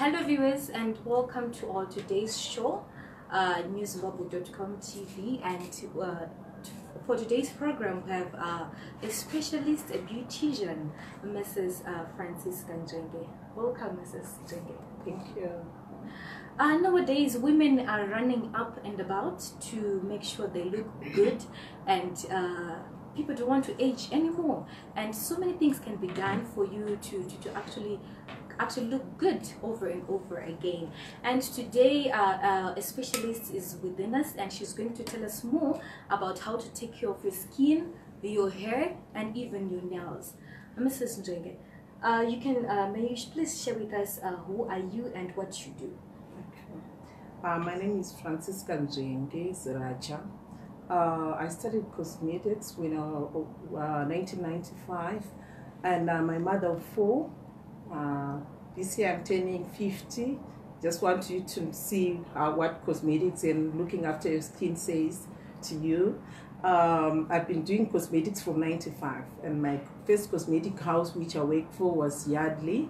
Hello viewers, and welcome to our today's show, newsbubble.com TV. And for today's program, we have a specialist, a beautician, Mrs. Francisca Nzvenge. Welcome, Mrs. Nzvenge. Thank you. Nowadays, women are running up and about to make sure they look good, and people don't want to age anymore. And so many things can be done for you to actually look good over and over again. And today a specialist is within us, and she's going to tell us more about how to take care of your skin, your hair, and even your nails. Mrs. Nzvenge, you can may you please share with us who are you and what you do? Okay. My name is Francisca Nzvenge Ziracha. I studied cosmetics when 1995, and my mother of four. This year I'm turning 50. Just want you to see what cosmetics and looking after your skin says to you. I've been doing cosmetics from 95, and my first cosmetic house which I worked for was Yardley,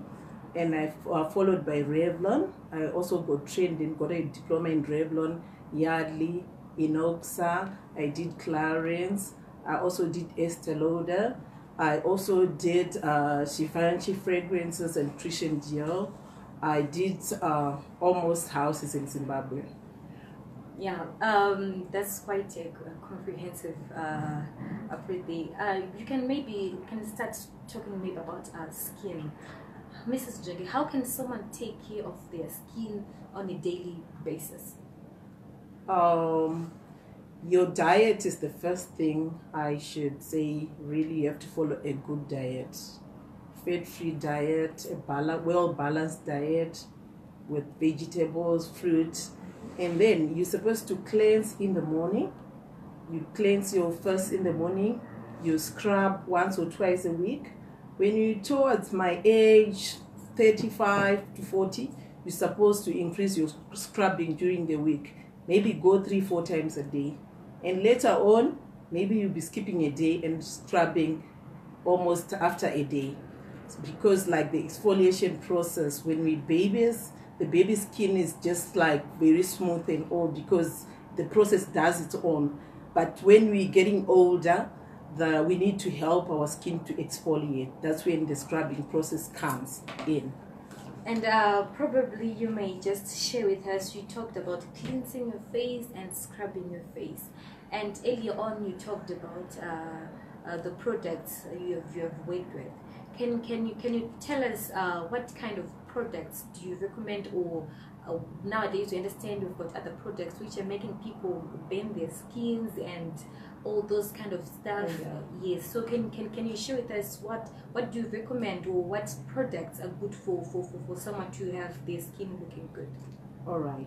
and I followed by Revlon. I also got trained and got a diploma in Revlon, Yardley, Inoxa. I did Clarins. I also did Estee Lauder. I also did Givenchy fragrances and Christian Dior. I did almost houses in Zimbabwe. Yeah, that's quite a comprehensive pretty. You can start talking maybe about skin. Mrs. Nzvenge, how can someone take care of their skin on a daily basis? Your diet is the first thing I should say. Really, you have to follow a good diet, fat-free diet, a well-balanced diet with vegetables, fruits, and then you're supposed to cleanse in the morning. You cleanse your face in the morning. You scrub once or twice a week. When you're towards my age, 35 to 40, you're supposed to increase your scrubbing during the week. Maybe go 3-4 times a day. And later on, maybe you'll be skipping a day and scrubbing almost after a day. It's because like the exfoliation process, when we babies, the baby skin is just like very smooth and all because the process does its own. But when we're getting older, we need to help our skin to exfoliate. That's when the scrubbing process comes in. And probably you may just share with us, you talked about cleansing your face and scrubbing your face. And earlier on you talked about the products you have worked with. Can you tell us what kind of products do you recommend, or nowadays we understand we've got other products which are making people bend their skins and all those kind of stuff. Yes, so can you share with us what do you recommend, or what products are good for someone to have their skin looking good? All right.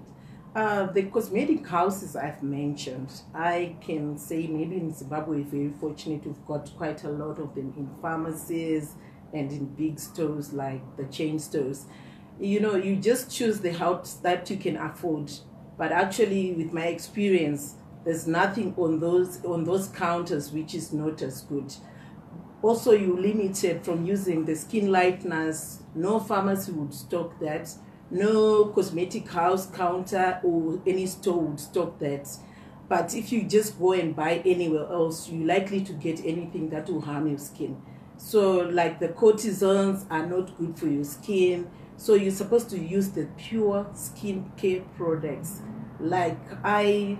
The cosmetic houses I've mentioned, I can say maybe in Zimbabwe we're very fortunate. We've got quite a lot of them in pharmacies and in big stores like the chain stores. You know, you just choose the house that you can afford. But actually, with my experience, there's nothing on those counters which is not as good. Also, you're limited from using the skin lighteners. No pharmacy would stock that. No cosmetic house counter or any store would stock that. But if you just go and buy anywhere else, you're likely to get anything that will harm your skin. So like the cortisons are not good for your skin. So you're supposed to use the pure skincare products. Like I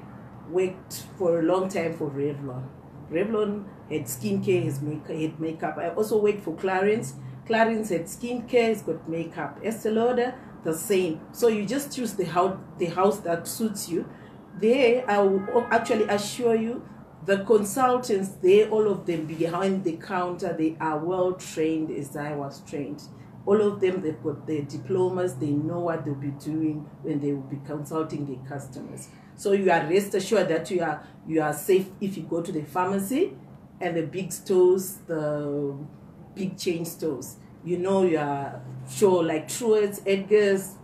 worked for a long time for Revlon. Revlon had skincare, had makeup. I also worked for Clarins. Clarins had skincare, it's got makeup. Estee Lauder, the same. So you just choose the house that suits you. There, I will actually assure you, the consultants there, all of them behind the counter, they are well trained as I was trained. All of them, they've got their diplomas, they know what they'll be doing when they will be consulting their customers. So you are rest assured that you are safe if you go to the pharmacy and the big stores, the big chain stores. You know, you are sure, like Truett's, Edgar's,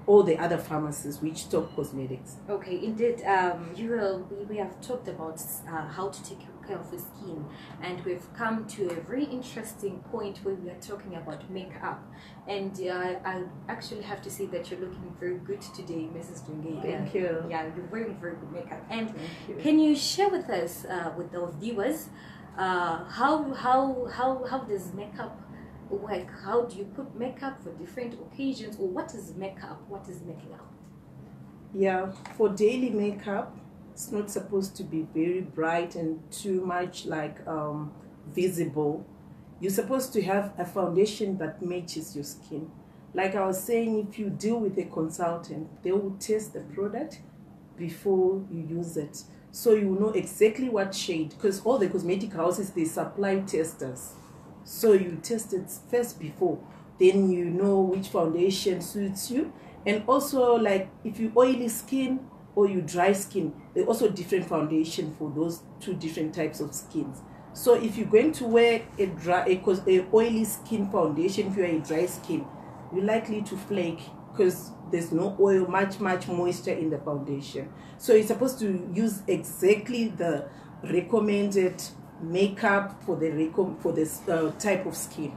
all the other pharmacies which stock cosmetics. Okay, indeed. We have talked about how to take care of the skin, and we've come to a very interesting point where we are talking about makeup. And I actually have to say that you're looking very good today, Mrs. Nzvenge. Thank you. Yeah, you're wearing very good makeup. And Thank you. can you share with us, with our viewers, how does makeup work? How do you put makeup for different occasions, or what is makeup? What is making up? Yeah, for daily makeup, it's not supposed to be very bright and too much like visible. You're supposed to have a foundation that matches your skin. Like I was saying, if you deal with a consultant, they will test the product before you use it. So you know exactly what shade, because all the cosmetic houses, they supply testers. So you test it first before, then you know which foundation suits you. And also, like if you oily skin or you dry skin, there's also different foundation for those two different types of skins. So if you're going to wear a oily skin foundation, if you're a dry skin, you're likely to flake because there's no oil, much moisture in the foundation. So you're supposed to use exactly the recommended makeup for this type of skin.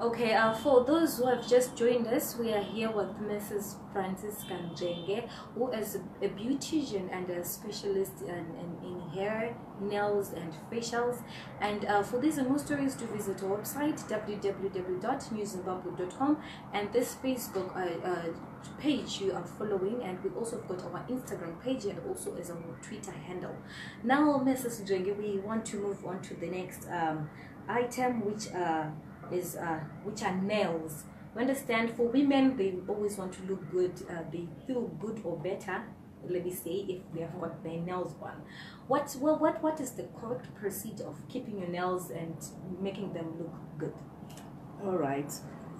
Okay, for those who have just joined us, we are here with Mrs. Francisca Nzvenge, who is a beautician and a specialist in hair, nails, and facials. And for these and more stories, to visit our website www.newzimbabwe.com, and this Facebook page you are following, and we also got our Instagram page and also as our Twitter handle. Now, Mrs. Nzvenge, we want to move on to the next item, which are nails. We understand for women, they always want to look good, they feel good or better, let me say, if they have got their nails done. What is the correct procedure of keeping your nails and making them look good? All right,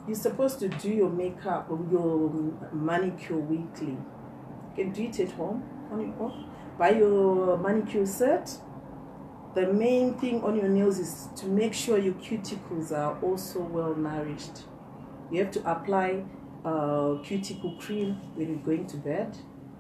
you're supposed to do your makeup or your manicure weekly. You can do it at home on your own. Buy your manicure set. The main thing on your nails is to make sure your cuticles are also well nourished. You have to apply cuticle cream when you're going to bed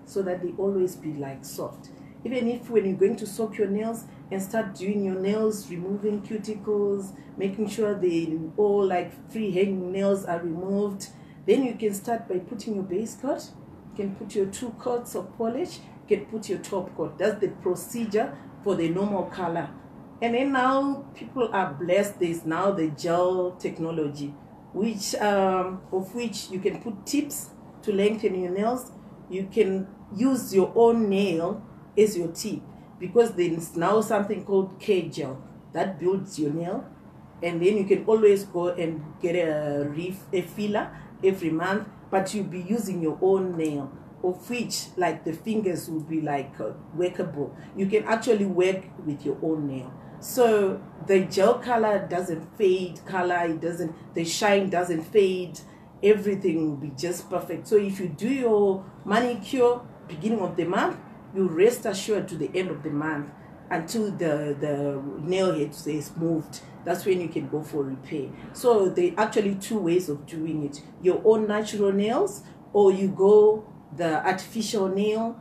so that they always be like soft. Even if when you're going to soak your nails and start doing your nails, removing cuticles, making sure they all like free hanging nails are removed, then you can start by putting your base coat. You can put your 2 coats of polish. You can put your top coat. That's the procedure for the normal color. And then now people are blessed. There's now the gel technology, which of which you can put tips to lengthen your nails. You can use your own nail as your tip, because there's now something called K-gel that builds your nail, and then you can always go and get a filler every month, but you'll be using your own nail, of which like the fingers will be like workable. You can actually work with your own nail. So the gel color doesn't fade, the shine doesn't fade, everything will be just perfect. So if you do your manicure beginning of the month, you rest assured to the end of the month until the nail head is moved. That's when you can go for repair. So there are actually 2 ways of doing it: your own natural nails, or you go the artificial nail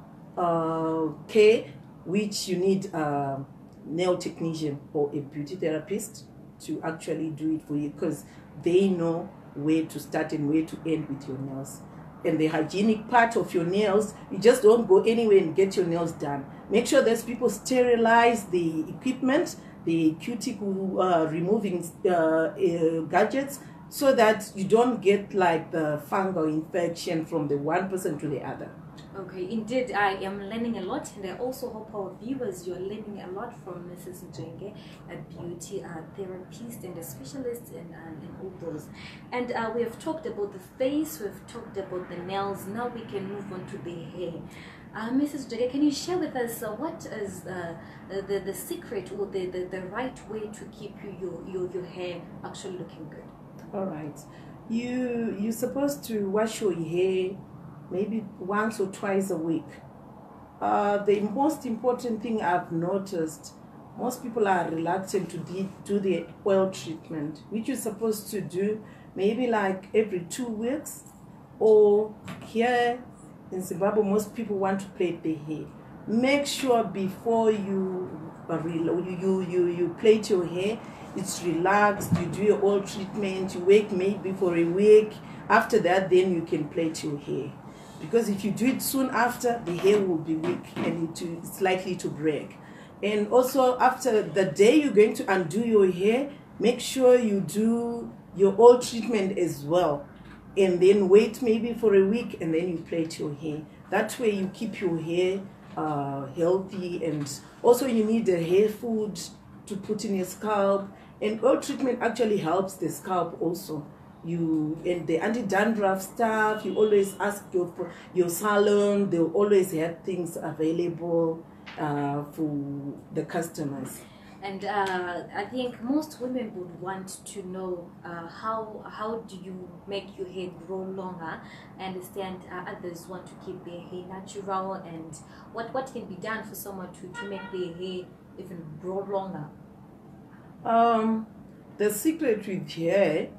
care, which you need a nail technician or a beauty therapist to actually do it for you, because they know where to start and where to end with your nails. And the hygienic part of your nails, you just don't go anywhere and get your nails done. Make sure that people sterilize the equipment, the cuticle removing gadgets, so that you don't get like the fungal infection from the one person to the other. Okay, indeed, I am learning a lot, and I also hope our viewers, you're learning a lot from Mrs. Nzvenge, a beauty therapist and a specialist in all those. And we have talked about the face, we've talked about the nails, now we can move on to the hair. Mrs. Nzvenge, can you share with us what is the secret or the right way to keep your hair actually looking good? All right, you're supposed to wash your hair maybe once or twice a week. The most important thing I've noticed, most people are reluctant to do the oil treatment, which you're supposed to do maybe like every 2 weeks, or here in Zimbabwe, most people want to plait their hair. make sure before you you plait your hair, it's relaxed. You do your oil treatment. You wait maybe for a week. After that, then you can plait your hair. Because if you do it soon after, the hair will be weak and it's likely to break. And also, after the day you're going to undo your hair, make sure you do your oil treatment as well. And then wait maybe for a week and then you plait your hair. That way you keep your hair healthy. And also you need a hair food to put in your scalp. And oil treatment actually helps the scalp also. And the anti-dandruff stuff, you always ask your salon, they'll always have things available for the customers. And I think most women would want to know how do you make your hair grow longer. I understand others want to keep their hair natural, and what can be done for someone to make their hair even grow longer? The secret with hair,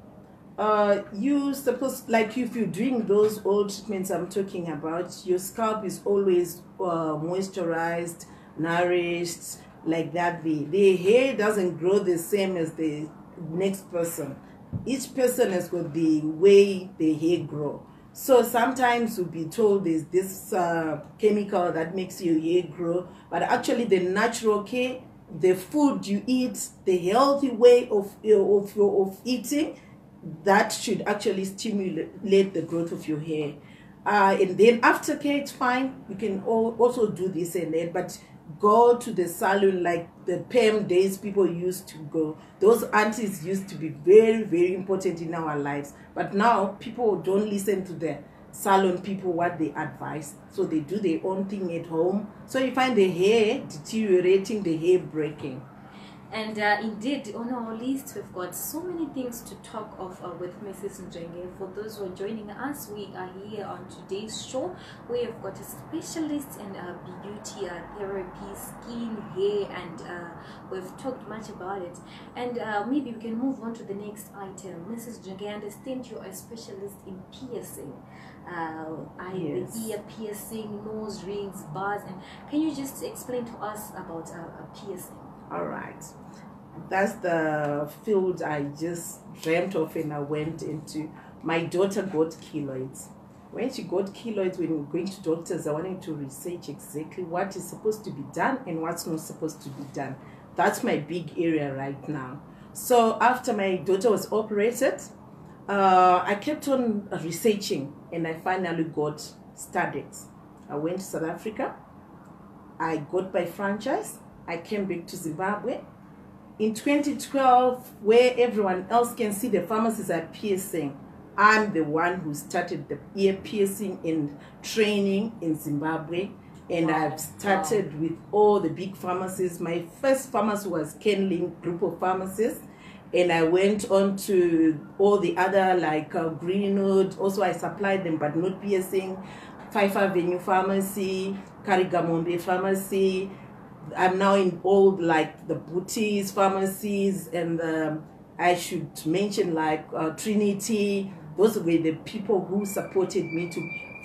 you suppose, like if you're doing those oil treatments I'm talking about, your scalp is always moisturized, nourished, like that. The hair doesn't grow the same as the next person. Each person has got the way the hair grow. So sometimes you'll be told there's this chemical that makes your hair grow, but actually the natural care, the food you eat, the healthy way of eating, that should actually stimulate the growth of your hair. And then aftercare, it's fine. You can also do this and that, but go to the salon like the perm days people used to go. Those aunties used to be very, very important in our lives. But now people don't listen to the salon people, what they advise. So they do their own thing at home. So you find the hair deteriorating, the hair breaking. And indeed, on our list, we've got so many things to talk of with Mrs. Nzvenge. For those who are joining us, we are here on today's show. We have got a specialist in beauty therapy, skin, hair, and we've talked much about it. And maybe we can move on to the next item. Mrs. Nzvenge, I understand you're a specialist in piercing. Yes. The ear piercing, nose rings, bars, and can you just explain to us about piercing? All right, that's the field I just dreamt of and I went into. My daughter got keloids. When she got keloids, when we were going to doctors, I wanted to research exactly what is supposed to be done and what's not supposed to be done. That's my big area right now. So after my daughter was operated, I kept on researching and I finally got started. I went to South Africa. I got my franchise. I came back to Zimbabwe. In 2012, where everyone else can see the pharmacies are piercing, I'm the one who started the ear piercing and training in Zimbabwe. And Wow. I've started with all the big pharmacies. My first pharmacy was Kenlink Group of Pharmacies. And I went on to all the other like Greenwood. Also, I supplied them, but not piercing. Fife Avenue Pharmacy, Karigamombe Pharmacy. I'm now in all like the boutiques, pharmacies, and I should mention like Trinity. Those were the people who supported me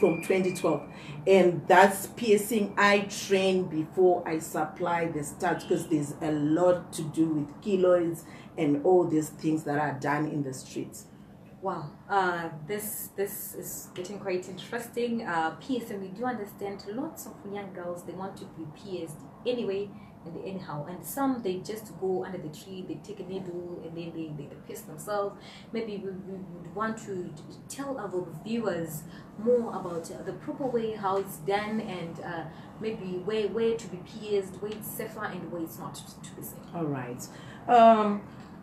from 2012. And that's piercing I trained before I supply the starch, because there's a lot to do with keloids and all these things that are done in the streets. Wow, this is getting quite interesting. Piercing, we do understand lots of young girls, they want to be pierced anyway and anyhow, and some they just go under the tree, they take a needle and then they pierce themselves. Maybe we would want to tell our viewers more about the proper way how it's done, and maybe where to be pierced, where it's safer and where it's not to be safe. All right.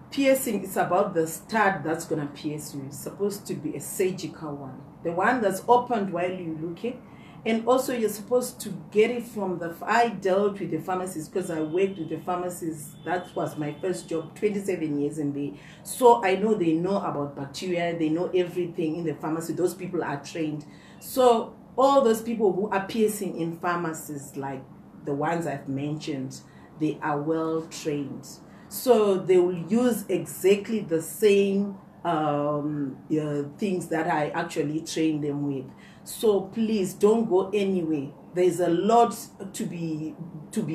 Piercing is about the stud that's going to pierce you. It's supposed to be a surgical one. The one that's opened while you're looking. And also you're supposed to get it from I dealt with the pharmacies because I worked with the pharmacies. That was my first job, 27 years in there. So I know they know about bacteria. They know everything in the pharmacy. Those people are trained. So all those people who are piercing in pharmacies, like the ones I've mentioned, they are well trained. So they will use exactly the same things that I actually train them with. So please don't go anywhere there's a lot to be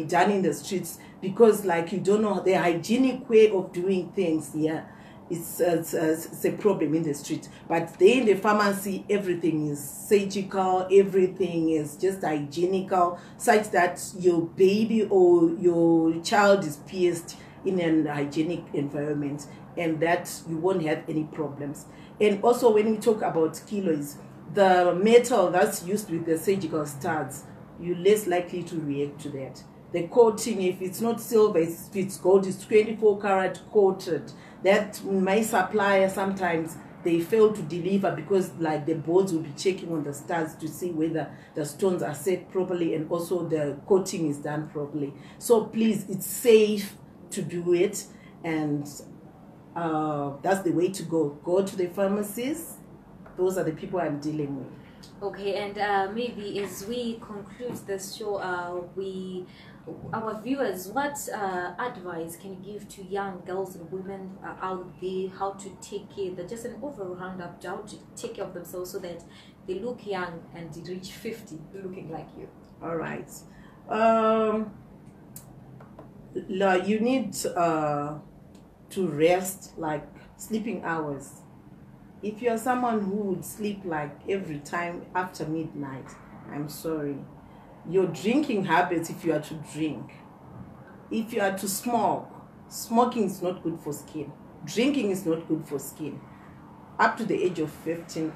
done in the streets, because like you don't know the hygienic way of doing things. Yeah, it's a problem in the street. But there in the pharmacy, everything is surgical, everything is just hygienical, such that your baby or your child is pierced in an hygienic environment, and that you won't have any problems. And also when we talk about keloids, the metal that's used with the surgical studs, you're less likely to react to that. The coating, if it's not silver, if it's gold, it's 24 karat coated. That my supplier, sometimes they fail to deliver because like the boards will be checking on the studs to see whether the stones are set properly and also the coating is done properly. So please, it's safe to do it, and that's the way to go. Go to the pharmacies. Those are the people I'm dealing with. Okay, and maybe as we conclude this show, our viewers, what advice can you give to young girls and women out there, how to take care, just an overall roundup, how to take care of themselves so that they look young and reach 50 looking like you? All right. You need to rest, like sleeping hours. If you're someone who would sleep like every time after midnight, I'm sorry. Your drinking habits, if you are to drink, if you are to smoke, smoking is not good for skin. Drinking is not good for skin. Up to the age of 50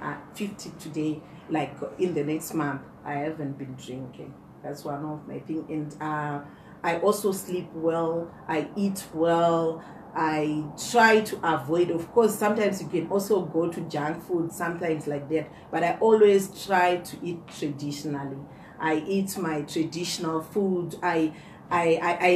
today, like in the next month, I haven't been drinking. That's one of my things. And I also sleep well, I eat well, I try to avoid, of course, sometimes you can also go to junk food, sometimes like that, but I always try to eat traditionally. I eat my traditional food. I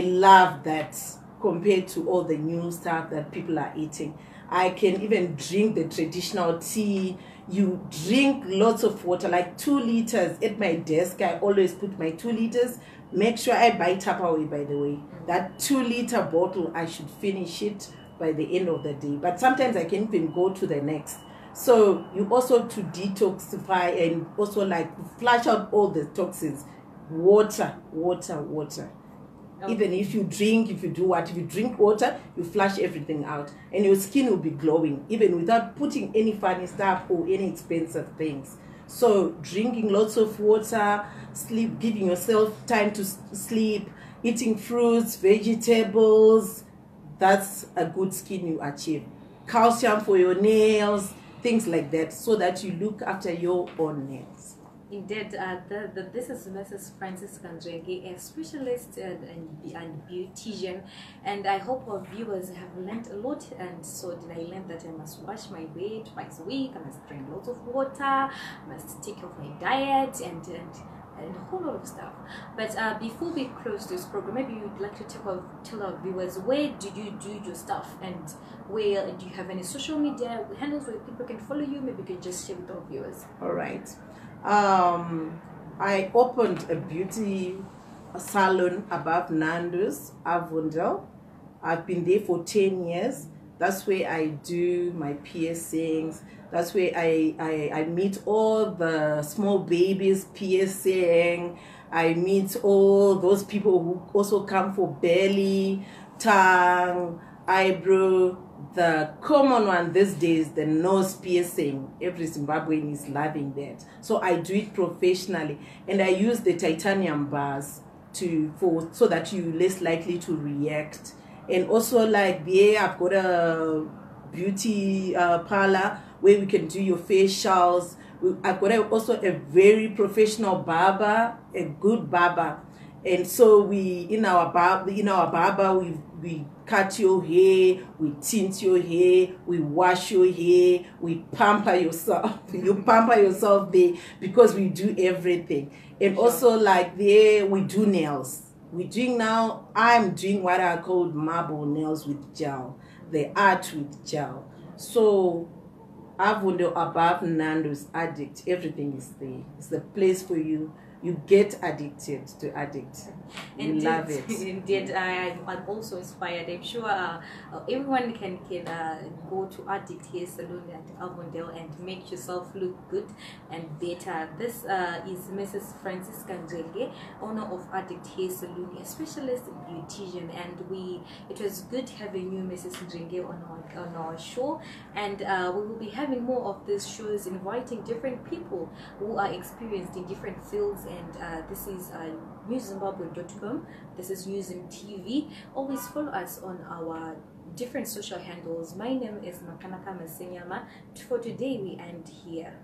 love that compared to all the new stuff that people are eating. I can even drink the traditional tea. You drink lots of water, like 2 liters at my desk. I always put my 2 liters. Make sure I buy Tupperware, by the way. That 2-liter bottle, I should finish it by the end of the day. But sometimes I can even go to the next. So you also to detoxify and also like flush out all the toxins. Water. Okay. Even if you drink, if you drink water, you flush everything out. And your skin will be glowing, even without putting any funny stuff or any expensive things. So drinking lots of water, sleep, giving yourself time to sleep, eating fruits, vegetables, that's a good skin you achieve. Calcium for your nails, things like that, so that you look after your own nails. Indeed, this is Mrs. Francisca Nzvenge, a specialist and beautician, and I hope our viewers have learned a lot. And so did I learn that I must wash my hair twice a week, I must drink lots of water, I must take care of my diet, and a whole lot of stuff. But before we close this program, maybe you'd like to tell our viewers, where do you do your stuff, and where do you have any social media handles where people can follow you? Maybe you can just share with our viewers. All right. I opened a beauty salon above Nando's, Avondale. I've been there for 10 years. That's where I do my piercings. That's where I meet all the small babies piercing. I meet all those people who also come for belly, tongue, eyebrow. The common one these days, the nose piercing. Every Zimbabwean is loving that. So I do it professionally, and I use the titanium bars so that you're less likely to react. And also, like there, I've got a beauty parlor where we can do your facials. I've got also a very professional barber, a good barber. And so in our barber, we cut your hair, we tint your hair, we wash your hair, we pamper yourself. You pamper yourself there, because we do everything. And also like there, we do nails. I'm doing what I call marble nails with gel, the art with gel. So Avondale above Nando's, Addict, everything is there. It's the place for you. you get addicted to Addict. You Indeed, love it. Indeed, I'm also inspired. I'm sure everyone can go to Addict Hair Salon at Avondale and make yourself look good and better. This is Mrs. Francisca Nzvenge, owner of Addict Hair Salon, a specialist beautician, and it was good having you, Mrs. Nzvenge, on our show, and we will be having more of these shows, inviting different people who are experienced in different fields. And this is newzimbabwe.com. This is Using TV. Always follow us on our different social handles. My name is Makanaka Masenyama. For today, we end here.